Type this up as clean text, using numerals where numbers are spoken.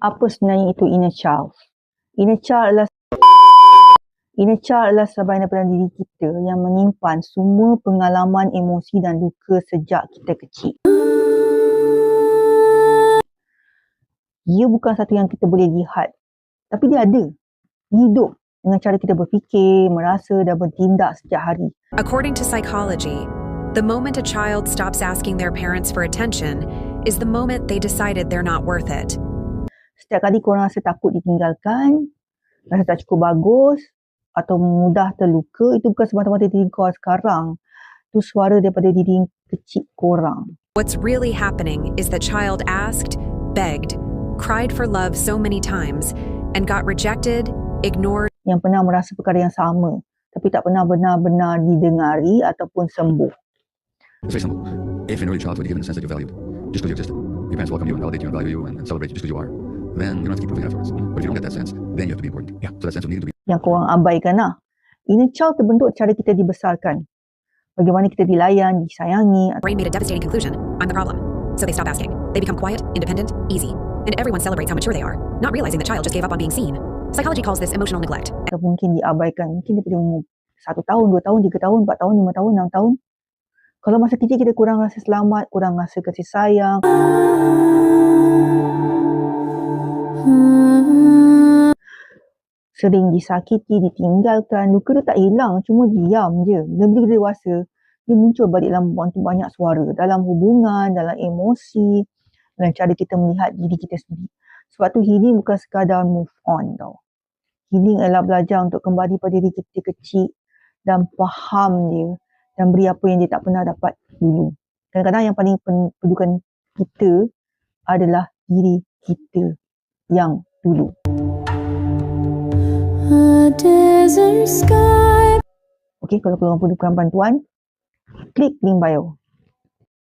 Apa sebenarnya itu inner child? Inner child adalah sebahagian daripada diri kita yang menyimpan semua pengalaman emosi dan luka sejak kita kecil. Dia bukan satu yang kita boleh lihat, tapi dia ada. Dia hidup dengan cara kita berfikir, merasa dan bertindak setiap hari. According to psychology, the moment a child stops asking their parents for attention is the moment they decided they're not worth it. Setiap kali korang rasa takut ditinggalkan, rasa tak cukup bagus atau mudah terluka, itu bukan semata-mata diri kau sekarang. Itu suara daripada diri kecil korang. What's really happening is the child asked, begged, cried for love so many times, and got rejected, ignored. Yang pernah merasa perkara yang sama, tapi tak pernah benar-benar didengari ataupun sembuh. It's very simple. If in early childhood you're given the sense that you're valued, just because you existed, your parents welcome you and validate you and value you and celebrate you just because you are, then you don't have to keep proving afterwards. But if you don't get that sense, then you have to be important. Yeah. So that sense of needing to be. Yang korang abaikan lah. Inner child terbentuk cara kita dibesarkan. Bagaimana kita dilayan, disayangi. Brain made a devastating conclusion. I'm the problem. So they stop asking. They become quiet, independent, easy. And everyone celebrates how mature they are, not realizing the child just gave up on being seen. Psychology calls this emotional neglect. Atau mungkin diabaikan. Mungkin daripada umur 1 tahun, 2 tahun, 3 tahun, 4 tahun, 5 tahun, 6 tahun. Kalau masa kecil kita kurang rasa selamat, kurang rasa kasih sayang. Sering disakiti, ditinggalkan, luka tu tak hilang, cuma diam je. Bila kita dewasa, dia muncul balik dalam banyak suara. Dalam hubungan, dalam emosi, dalam cara kita melihat diri kita sendiri. Sebab tu healing bukan sekadar move on tau. Healing adalah belajar untuk kembali pada diri kita kecil dan faham dia dan beri apa yang dia tak pernah dapat dulu. Kadang-kadang yang paling perlukan kita adalah diri kita yang dulu. Okey, kalau korang perlukan bantuan, klik link bio.